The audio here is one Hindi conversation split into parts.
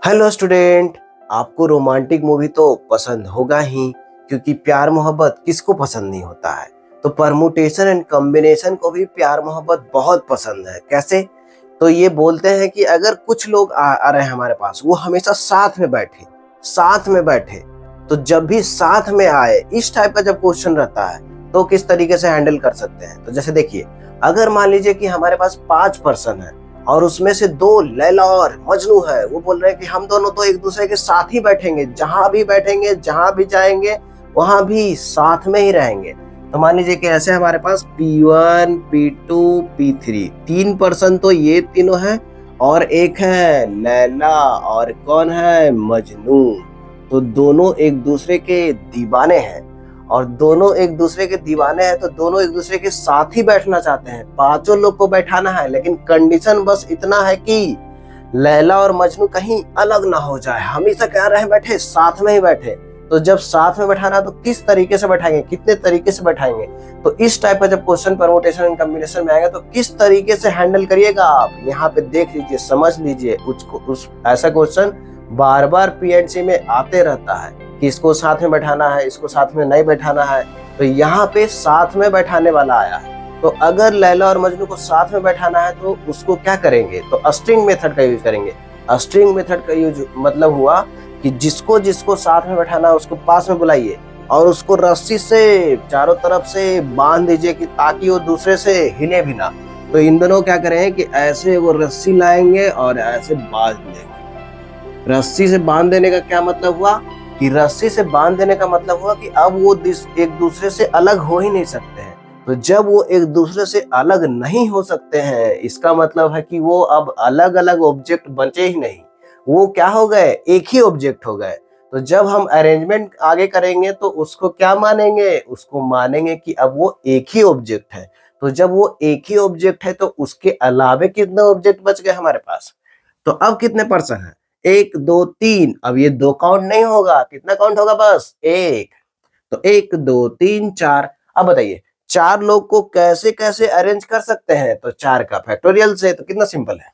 Hello student. आपको रोमांटिक मूवी तो पसंद होगा ही, क्योंकि प्यार मोहब्बत किसको पसंद नहीं होता है। तो परमुटेशन एंड कॉम्बिनेशन को भी प्यार मोहब्बत बहुत पसंद है। कैसे? तो ये बोलते हैं कि अगर कुछ लोग आ रहे हैं हमारे पास, वो हमेशा साथ में बैठे। तो जब भी साथ में आए, इस टाइप का जब क्वेश्चन रहता है तो किस तरीके से हैंडल कर सकते हैं। तो जैसे देखिए, अगर मान लीजिए कि हमारे पास 5 पर्सन है और उसमें से 2 लैला और मजनू है। वो बोल रहे हैं कि हम दोनों तो एक दूसरे के साथ ही बैठेंगे, जहां भी बैठेंगे, जहां भी जाएंगे, वहां भी साथ में ही रहेंगे। तो मान लीजिए कि ऐसे हमारे पास P1, P2, P3 3 पर्सन तो ये तीनों हैं, और एक है लैला और कौन है, मजनू। तो दोनों एक दूसरे के दीवाने हैं, और दोनों एक दूसरे के दीवाने हैं तो दोनों एक दूसरे के साथ ही बैठना चाहते हैं। पांचों लोग को बैठाना है, लेकिन कंडीशन बस इतना है कि लैला और मजनू कहीं अलग ना हो जाए, हमेशा क्या रहे बैठे, साथ में ही बैठे। तो जब साथ में बैठाना तो किस तरीके से बैठाएंगे, कितने तरीके से बैठाएंगे। तो इस टाइप का जब क्वेश्चन परमुटेशन एंड कॉम्बिनेशन में आएगा तो किस तरीके से हैंडल करिएगा आप, यहाँ पे देख लीजिए, समझ लीजिए। ऐसा क्वेश्चन बार बार पीएनसी में आते रहता है कि इसको साथ में बैठाना है, इसको साथ में नहीं बैठाना है। तो यहाँ पे साथ में बैठाने वाला आया है। तो अगर लैला और मजनू को साथ में बैठाना है तो उसको क्या करेंगे, तो स्ट्रिंग मेथड का यूज करेंगे। स्ट्रिंग मेथड का यूज मतलब हुआ कि जिसको जिसको साथ में बैठाना है उसको पास में बुलाइए और उसको रस्सी से चारों तरफ से बांध दीजिए कि ताकि वो दूसरे से हिले भी ना। तो इन दोनों क्या करें कि ऐसे वो रस्सी लाएंगे और ऐसे बांध देंगे। रस्सी से बांध देने का क्या मतलब हुआ कि रस्सी से बांध देने का मतलब हुआ कि अब वो एक दूसरे से अलग हो ही नहीं सकते हैं। तो जब वो एक दूसरे से अलग नहीं हो सकते हैं, इसका मतलब है कि वो अब अलग अलग ऑब्जेक्ट बचे ही नहीं, वो क्या हो गए, एक ही ऑब्जेक्ट हो गए। तो जब हम अरेंजमेंट आगे करेंगे तो उसको क्या मानेंगे, उसको मानेंगे कि अब वो एक ही ऑब्जेक्ट है। तो जब वो एक ही ऑब्जेक्ट है तो उसके अलावे कितने ऑब्जेक्ट बच गए हमारे पास। तो अब कितने पर्सन है, 1 2 3। अब ये 2 काउंट नहीं होगा, कितना काउंट होगा, बस 1। तो 1 2 3 4। अब बताइए 4 लोग को कैसे कैसे अरेंज कर सकते हैं, तो 4 का फैक्टोरियल से। तो कितना सिंपल है,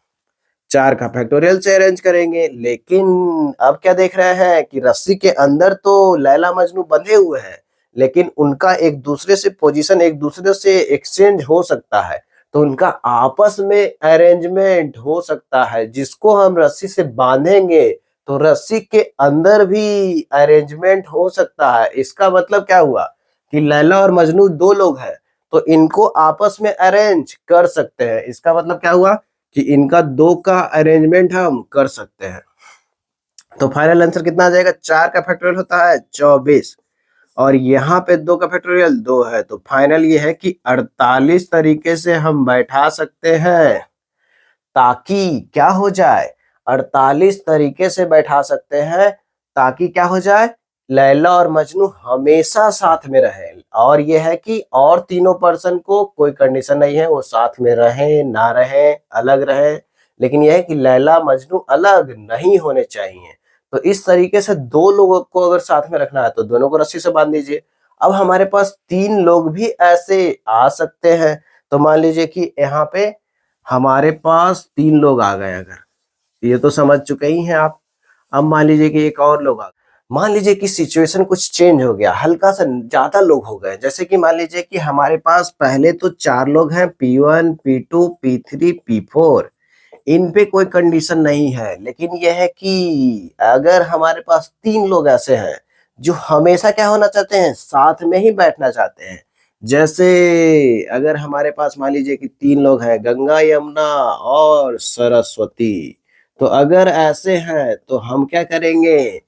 4 का फैक्टोरियल से अरेंज करेंगे। लेकिन अब क्या देख रहे हैं कि रस्सी के अंदर तो लैला मजनू बंधे हुए हैं, लेकिन उनका एक दूसरे से पोजीशन, एक दूसरे से एक्सचेंज हो सकता है। तो उनका आपस में अरेंजमेंट हो सकता है, जिसको हम रस्सी से बांधेंगे तो रस्सी के अंदर भी अरेंजमेंट हो सकता है। इसका मतलब क्या हुआ कि लैला और मजनू 2 लोग हैं तो इनको आपस में अरेंज कर सकते हैं। इसका मतलब क्या हुआ कि इनका 2 का अरेंजमेंट हम कर सकते हैं। तो फाइनल आंसर कितना आ जाएगा, 4 का फैक्टोरियल होता है 24, और यहाँ पे 2 का फैक्टोरियल 2 है। तो फाइनल ये है कि 48 तरीके से हम बैठा सकते हैं, ताकि क्या हो जाए, 48 तरीके से बैठा सकते हैं ताकि क्या हो जाए, लैला और मजनू हमेशा साथ में रहे। और ये है कि और तीनों पर्सन को कोई कंडीशन नहीं है, वो साथ में रहे ना रहे, अलग रहे, लेकिन यह है कि लैला मजनू अलग नहीं होने चाहिए। तो इस तरीके से 2 लोगों को अगर साथ में रखना है तो दोनों को रस्सी से बांध दीजिए। अब हमारे पास 3 लोग भी ऐसे आ सकते हैं। तो मान लीजिए कि यहाँ पे हमारे पास 3 लोग आ गए, अगर ये तो समझ चुके ही हैं आप। अब मान लीजिए कि एक और लोग आ गए। मान लीजिए कि सिचुएशन कुछ चेंज हो गया, हल्का सा ज्यादा लोग हो गए। जैसे कि मान लीजिए कि हमारे पास पहले तो 4 लोग हैं, P1, P2, P3, P4। इन पे कोई कंडीशन नहीं है, लेकिन यह है कि अगर हमारे पास 3 लोग ऐसे हैं जो हमेशा क्या होना चाहते हैं, साथ में ही बैठना चाहते हैं। जैसे अगर हमारे पास मान लीजिए कि 3 लोग हैं, गंगा, यमुना और सरस्वती। तो अगर ऐसे हैं तो हम क्या करेंगे,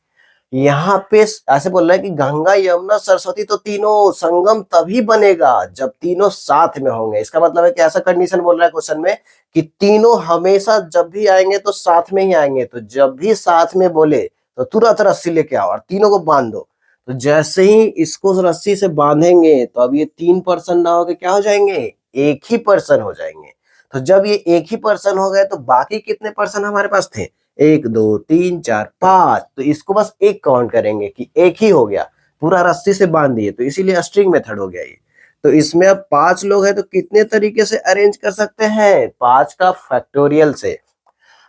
यहाँ पे ऐसे बोल रहा है कि गंगा, यमुना, सरस्वती तो तीनों संगम तभी बनेगा जब तीनों साथ में होंगे। इसका मतलब है कि ऐसा कंडीशन बोल रहा है क्वेश्चन में कि तीनों हमेशा जब भी आएंगे तो साथ में ही आएंगे। तो जब भी साथ में बोले तो तुरंत रस्सी लेके आओ और तीनों को बांध दो। तो जैसे ही इसको रस्सी से बांधेंगे तो अब ये 3 पर्सन ना होके क्या हो जाएंगे, एक ही पर्सन हो जाएंगे। तो जब ये एक ही पर्सन हो गए तो बाकी कितने पर्सन हमारे पास थे, 1 2 3 4 5। तो इसको बस एक काउंट करेंगे कि एक ही हो गया, पूरा रस्सी से बांध दिए, तो इसीलिए स्ट्रिंग मेथड हो गया ये। तो इसमें अब 5 लोग हैं तो कितने तरीके से अरेंज कर सकते हैं, 5 का फैक्टोरियल से।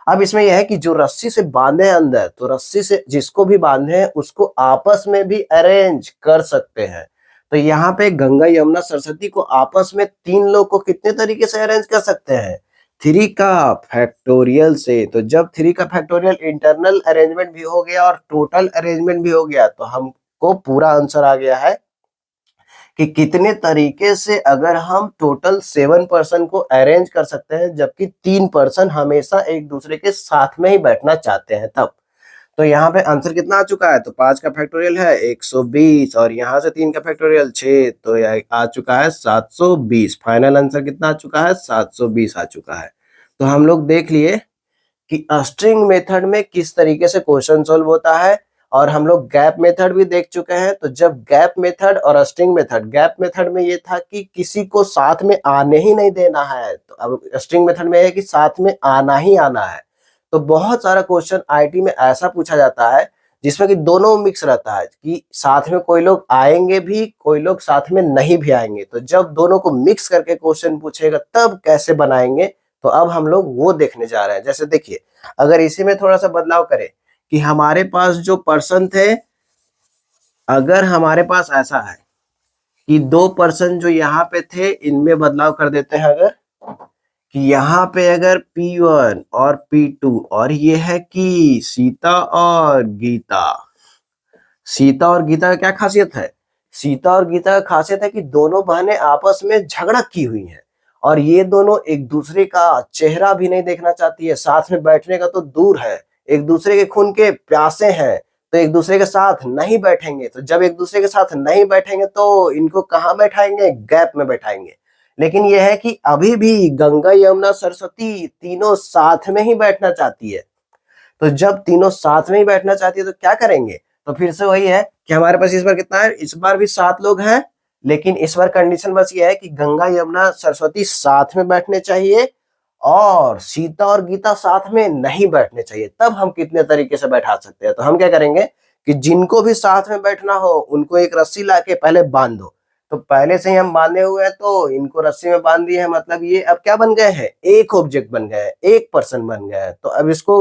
अब इसमें यह है कि जो रस्सी से बांधे हैं अंदर, तो रस्सी से जिसको भी बांधे हैं उसको आपस में भी अरेंज कर सकते हैं। तो यहाँ पे गंगा यमुना सरस्वती को आपस में 3 लोग को कितने तरीके से अरेंज कर सकते हैं? 3 का फैक्टोरियल से। तो जब 3 का फैक्टोरियल इंटरनल अरेंजमेंट भी हो गया और टोटल अरेंजमेंट भी हो गया, तो हमको पूरा आंसर आ गया है कि कितने तरीके से अगर हम टोटल 7 पर्सन को अरेंज कर सकते हैं, जबकि 3 पर्सन हमेशा एक दूसरे के साथ में ही बैठना चाहते हैं तब। तो यहाँ पे आंसर कितना आ चुका है? तो 5 का फैक्टोरियल है 120 और यहाँ से 3 का फैक्टोरियल 6, तो यह आ चुका है 720। फाइनल आंसर कितना आ चुका है? 720 आ चुका है। तो हम लोग देख लिए कि स्ट्रिंग मेथड में किस तरीके से क्वेश्चन सॉल्व होता है, और हम लोग गैप मेथड भी देख चुके हैं। तो जब गैप मेथड और स्ट्रिंग मेथड, गैप मेथड में ये था कि किसी को साथ में आने ही नहीं देना है, तो अब स्ट्रिंग मेथड में है कि साथ में आना ही आना है। तो बहुत सारा क्वेश्चन आईटी में ऐसा पूछा जाता है जिसमें कि दोनों मिक्स रहता है, कि साथ में कोई लोग आएंगे भी, कोई लोग साथ में नहीं भी आएंगे। तो जब दोनों को मिक्स करके क्वेश्चन पूछेगा तब कैसे बनाएंगे, तो अब हम लोग वो देखने जा रहे हैं। जैसे देखिए, अगर इसी में थोड़ा सा बदलाव करें कि हमारे पास जो पर्सन थे, अगर हमारे पास ऐसा है कि 2 पर्सन जो यहाँ पे थे, इनमें बदलाव कर देते हैं। अगर कि यहाँ पे अगर P1 और P2, और ये है कि सीता और गीता। सीता और गीता का क्या खासियत है? सीता और गीता का खासियत है कि दोनों बहनें आपस में झगड़ा की हुई हैं, और ये दोनों एक दूसरे का चेहरा भी नहीं देखना चाहती है, साथ में बैठने का तो दूर है। एक दूसरे के खून के प्यासे हैं, तो एक दूसरे के साथ नहीं बैठेंगे। तो जब एक दूसरे के साथ नहीं बैठेंगे तो इनको कहाँ बैठाएंगे? गैप में बैठाएंगे। लेकिन यह है कि अभी भी गंगा यमुना सरस्वती तीनों साथ में ही बैठना चाहती है। तो जब तीनों साथ में ही बैठना चाहती है तो क्या करेंगे? तो फिर से वही है कि हमारे पास इस बार कितना है? इस बार भी 7 लोग हैं, लेकिन इस बार कंडीशन बस ये है कि गंगा यमुना सरस्वती साथ में बैठने चाहिए और सीता और गीता साथ में नहीं बैठने चाहिए। तब हम कितने तरीके से बैठा सकते हैं? तो हम क्या करेंगे कि जिनको भी साथ में बैठना हो उनको एक रस्सी लाके पहले बांध दो। तो पहले से ही हम बांधे हुए हैं, तो इनको रस्सी में बांध दिए हैं, मतलब ये अब क्या बन गए हैं? एक ऑब्जेक्ट बन गए हैं, एक पर्सन बन गए हैं। तो अब इसको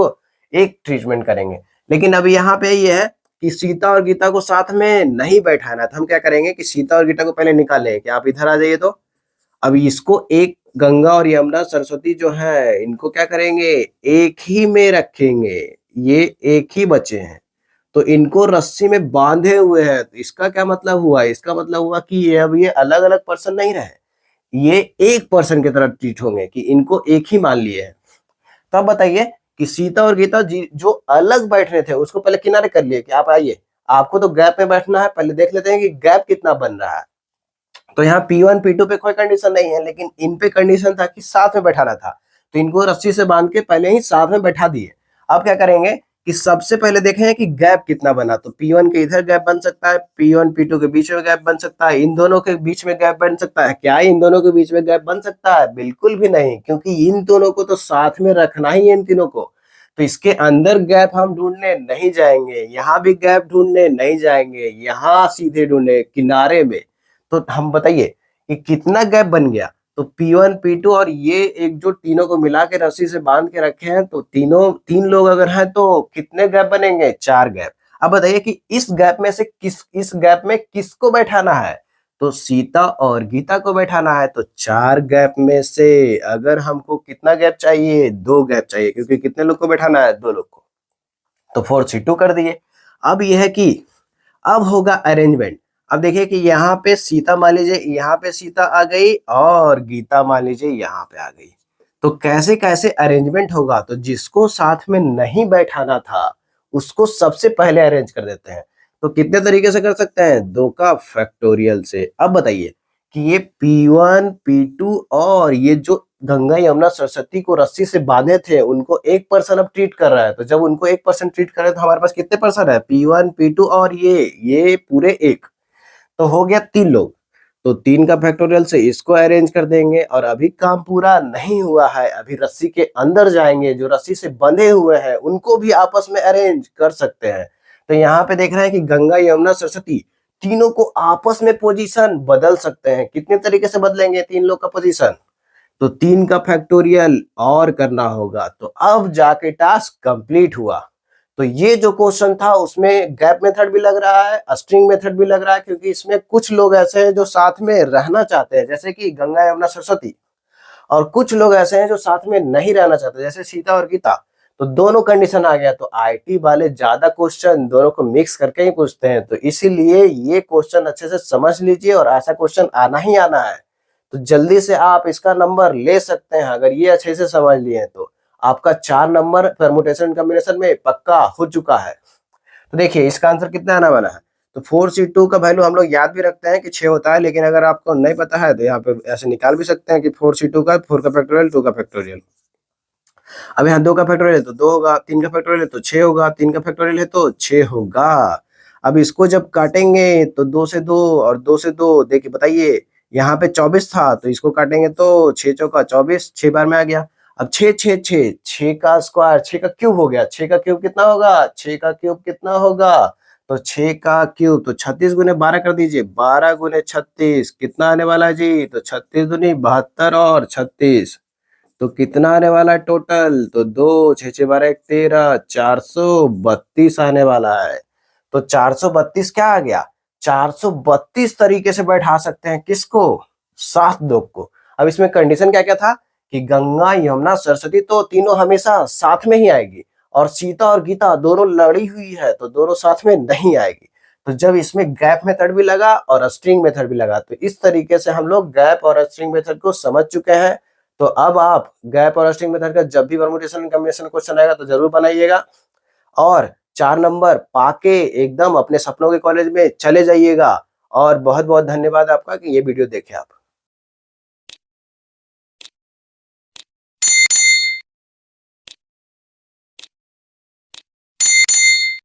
एक ट्रीटमेंट करेंगे। लेकिन अभी यहाँ पे ये है कि सीता और गीता को साथ में नहीं बैठाना, तो हम क्या करेंगे कि सीता और गीता को पहले निकालें कि आप इधर आ जाइए। तो अब इसको एक गंगा और यमुना सरस्वती जो है, इनको क्या करेंगे? एक ही में रखेंगे। ये एक ही बचे हैं, तो इनको रस्सी में बांधे हुए हैं। तो इसका क्या मतलब हुआ? इसका मतलब हुआ कि ये अब ये अलग अलग पर्सन नहीं रहे, ये एक पर्सन की तरह ट्रीट होंगे, कि इनको एक ही मान लिए हैं। तब बताइए कि सीता और गीता जी जो अलग बैठ रहे थे उसको पहले किनारे कर लिए कि आप आइए, आपको तो गैप में बैठना है, पहले देख लेते हैं कि गैप कितना बन रहा है। तो यहाँ P1 P2 पे कोई कंडीशन नहीं है, लेकिन इन पे कंडीशन था कि साथ में बैठाना था, तो इनको रस्सी से बांध के पहले ही साथ में बैठा दिए। अब क्या करेंगे कि सबसे पहले देखें कि गैप कितना बना। तो P1 के इधर गैप बन सकता है, P1 P2 के बीच में गैप बन सकता है, इन दोनों के बीच में गैप बन सकता है। क्या इन दोनों के बीच में गैप बन सकता है? बिल्कुल भी नहीं, क्योंकि इन दोनों को तो साथ में रखना ही है, इन तीनों को। तो इसके अंदर गैप हम ढूंढने नहीं जाएंगे, यहाँ भी गैप ढूंढने नहीं जाएंगे, यहाँ सीधे ढूंढे किनारे में। तो हम बताइए कि कितना गैप बन गया? तो P1 P2 और ये एक जो तीनों को मिला के रस्सी से बांध के रखे हैं, तो तीन लोग अगर हैं तो कितने गैप बनेंगे? 4 गैप। अब बताइए कि इस गैप में से इस गैप में किसको बैठाना है? तो सीता और गीता को बैठाना है। तो 4 गैप में से अगर हमको कितना गैप चाहिए? 2 गैप चाहिए, क्योंकि कितने लोग को बैठाना है? 2 लोग को। तो 4C2 कर दिए। अब यह है कि अब होगा अरेंजमेंट। अब देखिए कि यहाँ पे सीता मान लीजिए, यहाँ पे सीता आ गई और गीता मान लीजिए यहाँ पे आ गई। तो कैसे कैसे अरेंजमेंट होगा? तो जिसको साथ में नहीं बैठाना था उसको सबसे पहले अरेंज कर देते हैं। तो कितने तरीके से कर सकते हैं? 2 का फैक्टोरियल से। अब बताइए कि ये P1 P2 और ये जो गंगा यमुना सरस्वती को रस्सी से बांधे थे उनको एक पर्सन अब ट्रीट कर रहा है। तो जब उनको एक पर्सन ट्रीट कर रहे हैं तो हमारे पास कितने पर्सन है? P1 P2 और ये पूरे एक, तो हो गया 3 लोग। तो 3 का फैक्टोरियल से इसको अरेंज कर देंगे। और अभी काम पूरा नहीं हुआ है, अभी रस्सी के अंदर जाएंगे, जो रस्सी से बंधे हुए हैं उनको भी आपस में अरेंज कर सकते हैं। तो यहाँ पे देख रहे हैं कि गंगा यमुना सरस्वती तीनों को आपस में पोजीशन बदल सकते हैं। कितने तरीके से बदलेंगे 3 लोग का पोजीशन? तो 3 का फैक्टोरियल और करना होगा। तो अब जाके टास्क कंप्लीट हुआ। तो ये जो क्वेश्चन था उसमें गैप मेथड भी लग रहा है, स्ट्रिंग मेथड भी लग रहा है, क्योंकि इसमें कुछ लोग ऐसे हैं जो साथ में रहना चाहते हैं, जैसे कि गंगा यमुना सरस्वती, और कुछ लोग ऐसे हैं जो साथ में नहीं रहना चाहते, जैसे सीता और गीता। तो दोनों कंडीशन आ गया। तो आईटी वाले ज्यादा क्वेश्चन दोनों को मिक्स करके ही पूछते हैं, तो इसीलिए ये क्वेश्चन अच्छे से समझ लीजिए और ऐसा क्वेश्चन आना ही आना है। तो जल्दी से आप इसका नंबर ले सकते हैं अगर ये अच्छे से समझ लिए हैं तो। आपका 4 नंबर परमुटेशन कॉम्बिनेशन में पक्का हो चुका है। तो देखिए इसका आंसर कितना आने वाला है। तो 4C2 का वैल्यू हम लोग याद भी रखते हैं कि 6 होता है, लेकिन अगर आपको नहीं पता है तो यहाँ पे ऐसे निकाल भी सकते हैं कि 4C2 का 4 का फैक्टोरियल 2 का फैक्टोरियल। अब यहाँ 2 का फैक्टोरियल है तो 2 होगा, 3 का फैक्टोरियल है तो 6 होगा, 3 का फैक्टोरियल है तो 6 होगा। अब इसको जब काटेंगे तो 2 से 2 और 2 से 2, देखिए बताइए यहाँ पे 24 था तो इसको काटेंगे तो 6 चौका 24, 6 बार में आ गया। अब 6 6 6 6 का स्क्वायर, 6 का क्यूब हो गया। 6 का क्यूब कितना होगा? 6 का क्यूब कितना होगा? तो 6 का क्यूब तो 36 गुने 12 कर दीजिए। 12 गुने 36 कितना आने वाला है जी? तो 36 दूनी 72 और 36 तो कितना आने वाला है टोटल? तो 2 6 6 12 1 13, 432 आने वाला है। तो 432 क्या आ गया? 432 तरीके से बैठा सकते हैं किसको? 7 लोग को। अब इसमें कंडीशन क्या क्या था कि गंगा यमुना सरस्वती तो तीनों हमेशा साथ में ही आएगी, और सीता और गीता दोनों लड़ी हुई है तो दोनों साथ में नहीं आएगी। तो जब इसमें गैप मेथड भी लगा और स्ट्रिंग मेथड भी लगा, तो इस तरीके से हम लोग गैप और स्ट्रिंग मेथड को समझ चुके हैं। तो अब आप गैप और स्ट्रिंग मेथड का जब भी परमुटेशन कॉम्बिनेशन क्वेश्चन आएगा तो जरूर बनाइएगा, और 4 नंबर पाके एकदम अपने सपनों के कॉलेज में चले जाइएगा। और बहुत बहुत धन्यवाद आपका कि ये वीडियो देखे आप।